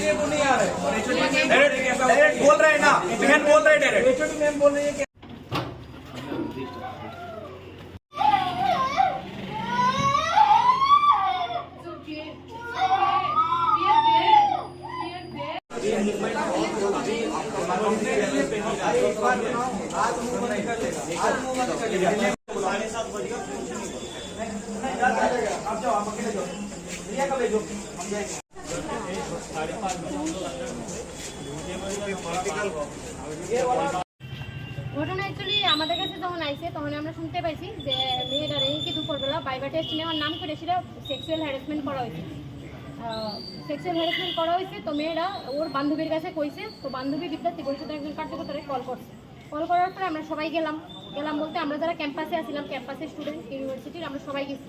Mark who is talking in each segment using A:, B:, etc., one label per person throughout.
A: लिए वो नहीं आ रहे, डायरेक्ट बोल रहे हैं ना, बहन बोल रहे हैं डायरेक्ट, एचओडी मैम बोल रही है।
B: ঘটনা অ্যাকচুয়ালি আমাদের কাছে যখন আইছে তখন আমরা শুনতে পাইছি যে মেয়েটা রেঙ্কি দুপুরবেলা বাইবা টেস্ট নেওয়ার নাম করে সেটা সেক্সুয়াল হ্যারাসমেন্ট করা হয়েছে। তো মেয়েরা ওর বান্ধবীর কাছে কইছে, তো বান্ধবী বিদ্যার্থী পরিষদের একজন কার্যকর্তারে কল করছে। কল করার পরে আমরা সবাই গেলাম বলতে আমরা যারা ক্যাম্পাসে আসছিলাম, ক্যাম্পাসের স্টুডেন্ট ইউনিভার্সিটির, আমরা সবাই গেছি।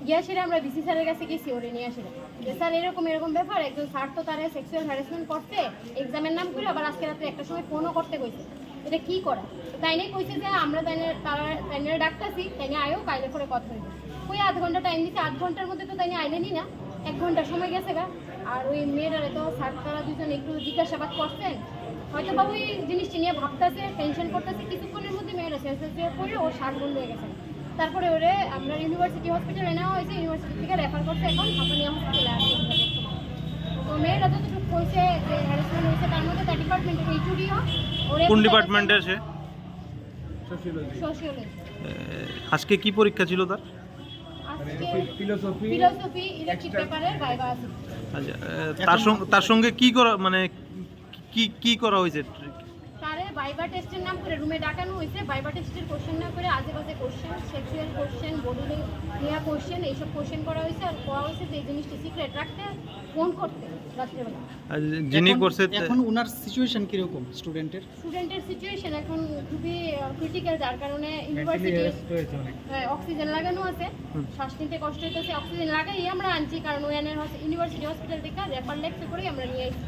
B: গিয়ে সেরে আমরা বিসি স্যারের কাছে গেছি ওরে নিয়ে আসে যে স্যার এরকম ব্যাপার, একজন স্যার তো তারা সেক্সুয়াল হ্যারাসমেন্ট করতে এক্সামের নাম করে আবার আজকে রাত্রে একটা সময় ফোনও করতে কইছে, এটা কি করা? তাই নিয়ে কইছে যে আমরা তাইনে ডাকতেছি, তাইনে আয়ও কাইলে করে কথা হইবে। ওই আধ ঘন্টা টাইম দিচ্ছে, আধ ঘন্টার মধ্যে তো তাইনে আইলেনি না, 1 ঘন্টা সময় গেছে গা। আর ওই মেয়েরারে তো স্যার তারা দুজন একটু জিজ্ঞাসাবাদ করছেন, হয়তো বা ওই জিনিসটি নিয়ে ভাবতেছে, টেনশন করতেছে। কিছুক্ষণের মধ্যে মেয়েরা সেন্সেস করে ওর শ্বাস বন্ধ হয়ে গেছে। তারপরে ওরে আমরা ইউনিভার্সিটি হসপিটালে নেওয়া হয়েছে, ইউনিভার্সিটি থেকে রেফার করছে এখন হাঁপানিয়া হসপিটালে আসছে। তো মেয়েরা যতটুকু কইছে যে হ্যারাসমেন্ট হয়েছে তার মধ্যে তার ডিপার্টমেন্টের এইচওডিও ওরে
C: কোন ডিপার্টমেন্টে আছে?
B: সোশিওলজি।
C: আজকে কি পরীক্ষা ছিল তার?
B: আজকে ফিলোসফি ইলেকট্রিক পেপারের ভাইবা আছে।
C: আচ্ছা, তার সঙ্গে কি করা মানে কি করা হয়েছে?
B: তারে ভাইবা টেস্টের নাম করে রুমে ডাকানো হয়েছে। ভাইবা টেস্টের কোশ্চেন না করে আজেবাজে কোশ্চেন, সেক্সুয়াল কোশ্চেন, বডি নেওয়া কোশ্চেন, এইসব কোশ্চেন করা হয়েছে। আর কোয়া হয়েছে যে এই জিনিসটি সিক্রেট রাখতে, ফোন করতে রাত্রেবেলা।
C: যিনি করছে
D: এখন ওনার সিচুয়েশন কিরকম? স্টুডেন্টের
B: সিচুয়েশন এখন খুবই ক্রিটিক্যাল, যার কারণে ইউনিভার্সিটি অক্সিজেন লাগানো আছে, শ্বাস নিতে কষ্ট হইতেছে। অক্সিজেন লাগাই আমরা আনছি, কারণ ওয়ানের ইউনিভার্সিটি হসপিটাল থেকে রেফার লেখতে করে আমরা নিয়ে আসছি।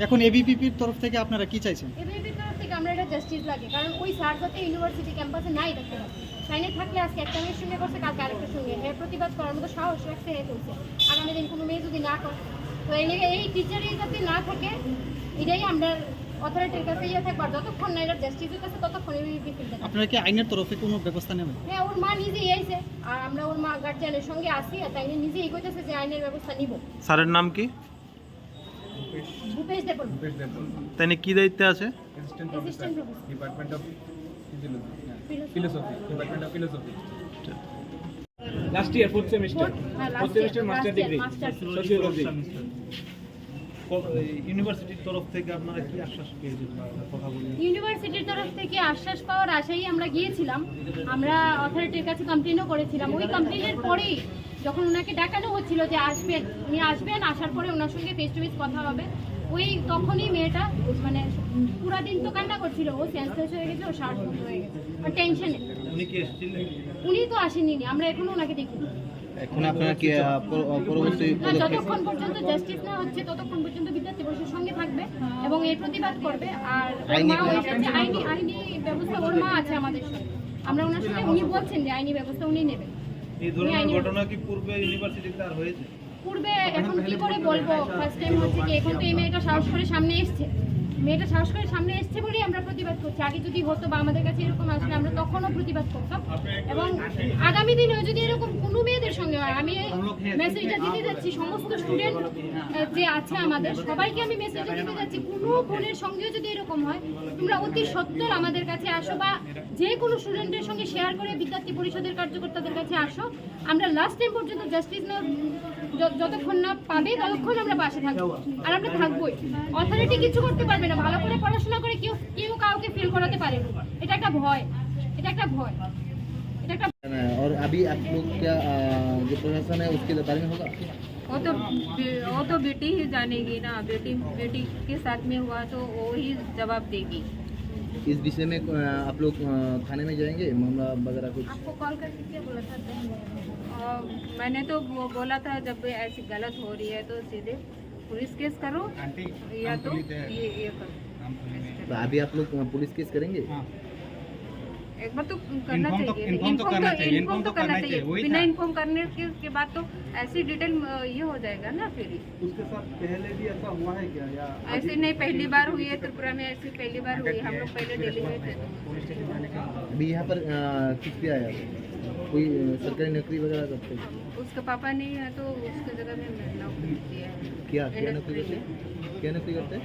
D: এখন এবিপিপির তরফ থেকে আপনারা কি চাইছেন?
B: এবিপিপির তরফ থেকে আমরা এটা জাস্টিস লাগে, কারণ ওই স্যার যাতে ইউনিভার্সিটি ক্যাম্পাসে নাই থাকতে পারে। সাইনে থাকলে আজকে একটা মেয়ের সঙ্গে করছে, কালকে আরেকটার সঙ্গে প্রতিবাদ করার মতো সাহস রাখছে, করছে। আগামী দিন কোনো মেয়ে যদি না করে, তো এই টিচারই যাতে না থাকে, এটাই আমরা অথরিটির কাছে থাকবো। আর যতক্ষণ না এটা জাস্টিসের কাছে ততক্ষণ এবিপিপি।
D: আপনারা কি আইনের তরফে কোনো ব্যবস্থা নেবেন?
B: হ্যাঁ, ওর মা নিজেই আইছে, আর আমরা ওর মা গার্জিয়ানের সঙ্গে আসি, আর তাই নিজেই কইতেছে যে আইনের ব্যবস্থা নিব।
C: স্যারের নাম কি?
B: ভূপেশ দেবল।
C: তাই কি দায়িত্বে আছে?
B: Assistant professor,
A: department of philosophy, department of philosophy. Last year fourth semester master degree sociology.
C: ইউনিভার্সিটির তরফ থেকে আপনারা কি আশ্বাস পেয়েছেন? কথা বলুন।
B: ইউনিভার্সিটির তরফ থেকে আশ্বাস পাওয়ার আশায় আমরা গিয়েছিলাম, আমরা অথরিটির কাছে কমপ্লেনও করেছিলাম। ওই কমপ্লেনের পরেই যখন ওনাকে ডাকানো হচ্ছিল যে আসবেন, উনি আসবেন, আসার পরে ওনার সঙ্গে ফেস টু ফেস কথা হবে, ওই তখনই মেয়েটা মানে পুরা দিন তো কান্না করছিল, ও সেন্সলেস হয়ে গেছে, ও শ্বাস বন্ধ হয়ে গেছে আর টেনশনে। উনি তো আসেননি, আমরা এখনো ওনাকে দেখিনি।
E: এখন আপনারা কি পরবর্তী
B: যতক্ষণ পর্যন্ত জাস্টিস না হচ্ছে ততক্ষণ পর্যন্ত বিদ্যার্থী পরিষদের সঙ্গে থাকবে এবং এই প্রতিবাদ করবে। আর ওর মা এসেছে, আইনি ব্যবস্থা ওর মা আছে আমাদের সঙ্গে, আমরা ওনার সঙ্গে, উনি বলছেন যে আইনি ব্যবস্থা উনি নেবেন।
C: এই ধরনের ঘটনা কি পূর্বে ইউনিভার্সিটিতে আর হয়েছে?
B: পূর্বে এখন কি করে বলবো, ফার্স্ট টাইম হচ্ছে কি, এখন তো এই মেয়েটা সাহস করে সামনে এসছে, বলেই আমরা প্রতিবাদ করছি। আগে যদি হতো বা আমাদের কাছে এরকম আসলে আমরা তখনও প্রতিবাদ করতাম। এবং আগামী দিনেও যদি এরকম কোনো মেয়েদের সঙ্গে হয়, আমি মেসেজটা দিতে যাচ্ছি সমস্ত স্টুডেন্ট যে আছে আমাদের সবাইকে, আমি মেসেজটা দিতে যাচ্ছি, কোনো বোনের সঙ্গেও যদি এরকম হয়, তোমরা অতি সত্বর আমাদের কাছে আসো বা যে কোনো স্টুডেন্টের সঙ্গে শেয়ার করে বিদ্যার্থী পরিষদের কার্যকর্তাদের কাছে আসো। আমরা লাস্ট টাইম পর্যন্ত জাস্টিস না যতক্ষণ না পাবে ততক্ষণ আমরা পাশে থাকবো, আর আমরা থাকবোই। অথরিটি কিছু করতে পারবে না, ভালো করে পড়াশোনা করে কেউ কাউকে ফিল করাতে পারে, এটা একটা ভয়।
E: और अभी आप लोग क्या जो प्रशासन है उसके बारे में होगा?
F: वो तो बेटी ही जानेगी ना, बेटी के साथ में हुआ तो वो ही जवाब देगी।
E: इस विषय में आप लोग थाने में जाएंगे, मामला वगैरह कुछ?
B: आपको कॉल करके क्या बोला था?
F: मैंने तो वो बोला था जब ऐसी गलत हो रही है तो सीधे पुलिस केस करो या तो ये करो।
E: तो अभी आप लोग पुलिस केस करेंगे?
F: एक बार तो करना चाहिए, इन्फॉर्म तो करना चाहिए। बिना इन्फॉर्म करने के बाद तो ऐसी डिटेल ये हो जाएगा ना फिर।
G: उसके साथ पहले भी ऐसा हुआ है क्या, या
F: ऐसे नहीं पहली बार हुई है त्रिपुरा में, ऐसी पहली बार हुई है। हम लोग पहले दिल्ली में थे।
E: अभी यहाँ पर किस पे आया, कोई सरकारी नौकरी वगैरह करते हैं?
F: उसका पापा नहीं है तो उसकी जगह में नौकरी किया है।
E: क्या नौकरी करते हैं? क्या नौकरी करते हैं?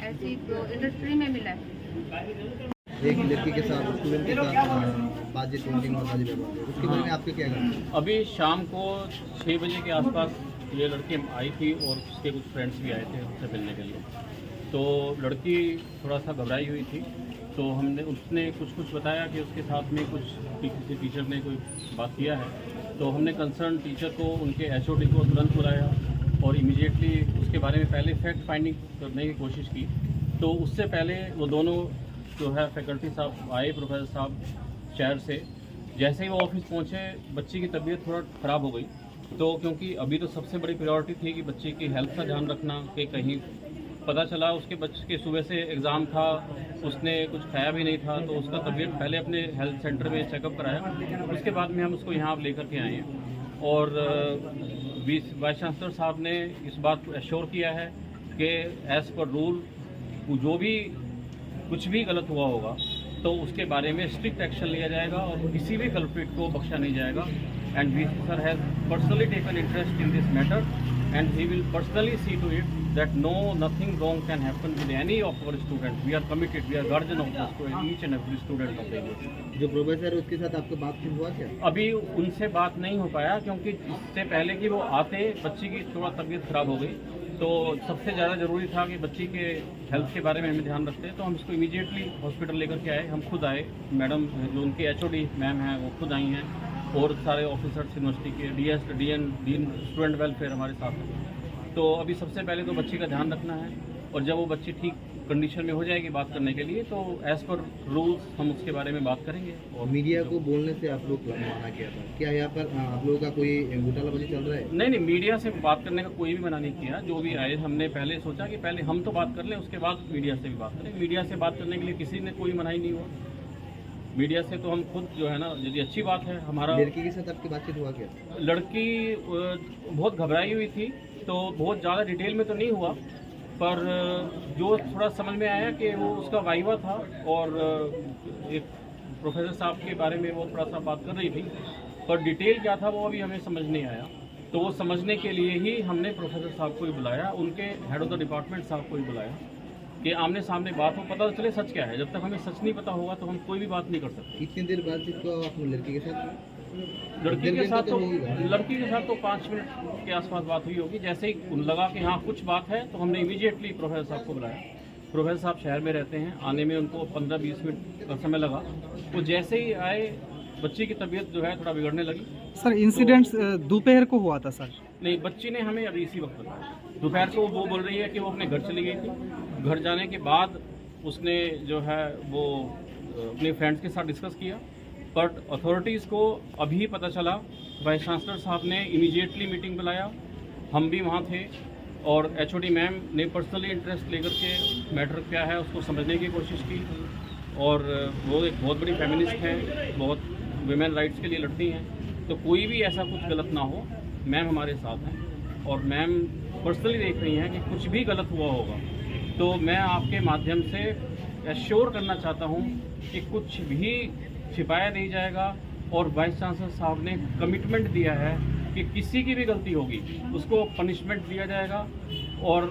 F: ऐसी इंडस्ट्री में मिला है।
E: एक लड़की के साथ, स्टूडेंट के साथ बाजी पेंटिंग और बाजी व्यवहार, उसके बारे में आपके क्या कहना है?
H: अभी शाम को 6 बजे के आसपास ये लड़की आई थी और उसके कुछ फ्रेंड्स भी आए थे उससे मिलने के लिए। तो लड़की थोड़ा सा घबराई हुई थी, तो उसने कुछ बताया कि उसके साथ में कुछ किसी टीचर ने कोई बात किया है। तो हमने कंसर्न टीचर को, उनके HOD को तुरंत बुलाया और इमीडिएटली उसके बारे में पहले फैक्ट फाइंडिंग करने की कोशिश की। तो उससे पहले वो दोनों जो है फैकल्टी साहब आए, प्रोफेसर साहब शहर से। जैसे ही वो ऑफिस पहुंचे, बच्ची की तबीयत थोड़ा ख़राब हो गई। तो क्योंकि अभी तो सबसे बड़ी प्रायोरिटी थी कि बच्चे की हेल्थ का ध्यान रखना, कि कहीं पता चला उसके बच्चे के सुबह से एग्ज़ाम था, उसने कुछ खाया भी नहीं था, तो उसका तबीयत पहले अपने हेल्थ सेंटर में चेकअप कराया। उसके बाद में हम उसको यहाँ लेकर के आए हैं और वाइस चांसलर साहब ने इस बात को एश्योर किया है कि एज़ पर रूल जो भी कुछ भी गलत हुआ होगा तो उसके बारे में स्ट्रिक्ट एक्शन लिया जाएगा और किसी भी कल्प्रिट को बख्शा नहीं जाएगा। And VC sir has personally taken interest in this matter and he will personally see to it that nothing wrong can happen with any of our students. We are committed, we are guardian of the student, each and every student of the university.
E: जो professor है उसके साथ आपका बातचीत हुआ क्या?
H: अभी उनसे बात नहीं हो पाया क्योंकि इससे पहले कि वो आते बच्ची की थोड़ा तबीयत ख़राब हो गई। तो सबसे ज़्यादा ज़रूरी था कि बच्ची के हेल्थ के बारे में हमें ध्यान रखते हैं। तो हम इसको इमीडिएटली हॉस्पिटल लेकर के आए। हम खुद आए, मैडम जो उनके HOD मैम हैं वो खुद आई हैं और सारे ऑफिसर्स यूनिवर्सिटी के DS, डीन स्टूडेंट वेलफेयर हमारे साथ हैं। तो अभी सबसे पहले तो बच्ची का ध्यान रखना है और जब वो बच्ची ठीक कंडीशन में हो जाएगी बात करने के लिए तो एज़ पर रूल्स हम उसके बारे में बात करेंगे।
E: और मीडिया को बोलने से आप लोग मना किया था क्या? यहाँ पर आप लोगों का कोई घोटालाबाजी चल रहा है?
H: नहीं, मीडिया से बात करने का कोई भी मना नहीं किया। जो भी आए हमने पहले सोचा कि पहले हम तो बात कर लें, उसके बाद मीडिया से भी बात करें। मीडिया से बात करने के लिए किसी ने कोई मनाही नहीं हुआ। मीडिया से तो हम खुद जो है ना, यदि अच्छी बात है। हमारा
E: लड़की के साथ आपकी बातचीत हुआ क्या?
H: लड़की बहुत घबराई हुई थी, तो बहुत ज़्यादा डिटेल में तो नहीं हुआ, पर जो थोड़ा समझ में आया कि वो उसका वाइवा था और एक प्रोफेसर साहब के बारे में वो थोड़ा सा बात कर रही थी, पर डिटेल क्या था वो अभी हमें समझ नहीं आया। तो वो समझने के लिए ही हमने प्रोफेसर साहब को ही बुलाया, उनके हेड ऑफ द डिपार्टमेंट साहब को ही बुलाया कि आमने सामने बात हो, पता चले सच क्या है। जब तक हमें सच नहीं पता होगा तो हम कोई भी बात नहीं कर सकते।
E: कितनी देर बातचीत को आपने लड़की के साथ?
H: लड़की के साथ तो 5 मिनट के आसपास बात हुई होगी। जैसे ही लगा कि हाँ कुछ बात है तो हमने इमीडिएटली प्रोफेसर साहब को बुलाया। प्रोफेसर साहब शहर में रहते हैं, आने में उनको 15-20 मिनट का समय लगा। वो जैसे ही आए बच्ची की तबीयत जो है थोड़ा बिगड़ने लगी।
D: सर इंसिडेंट दोपहर को हुआ था सर?
H: नहीं, बच्ची ने हमें अभी इसी वक्त बताया। दोपहर को वो बोल रही है कि वो अपने घर चली गई थी। घर जाने के बाद उसने जो है वो अपने फ्रेंड्स के साथ डिस्कस किया, बट अथॉरिटीज़ को अभी पता चला। वाइस चांसलर साहब ने इमीडिएटली मीटिंग बुलाया, हम भी वहाँ थे और HOD मैम ने पर्सनली इंटरेस्ट लेकर के मैटर क्या है उसको समझने की कोशिश की। और वो एक बहुत बड़ी फेमिनिस्ट हैं, बहुत वुमेन राइट्स के लिए लड़ती हैं। तो कोई भी ऐसा कुछ गलत ना हो, मैम हमारे साथ हैं और मैम पर्सनली देख रही हैं कि कुछ भी गलत हुआ होगा तो मैं आपके माध्यम से एश्योर करना चाहता हूँ कि कुछ भी छिपाया नहीं जाएगा। और वाइस चांसलर साहब ने कमिटमेंट दिया है कि किसी की भी गलती होगी उसको पनिशमेंट दिया जाएगा और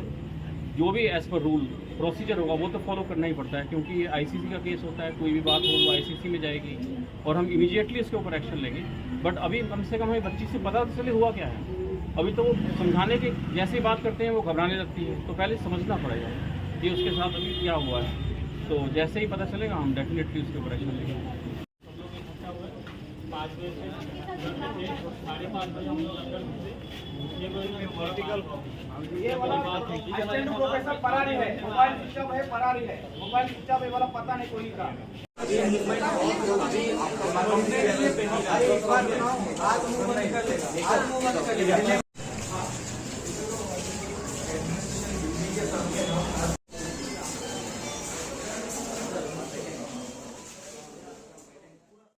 H: जो भी एज़ पर रूल प्रोसीजर होगा वो तो फॉलो करना ही पड़ता है, क्योंकि ये ICC का केस होता है। कोई भी बात हो वो ICC में जाएगी और हम इमीडिएटली इसके ऊपर एक्शन लेंगे। बट अभी कम से कम हमें बच्ची से पता चले हुआ क्या है। अभी तो वो समझाने की जैसी बात करते हैं वो घबराने लगती है, तो पहले समझना पड़ेगा कि उसके साथ अभी क्या हुआ है। तो जैसे ही पता चलेगा हम डेफिनेटली उसके ऊपर एक्शन लेंगे। 5 बजे से 5:30 बजे हम लोग अंदर घुसे। ये कोई वर्टिकल
A: ये वाला असिस्टेंट प्रोफेसर फरारी है, मोबाइल सिस्टम है फरारी है, मोबाइल सिस्टम है वाला पता नहीं कोई का। आज मूवमेंट कर ले।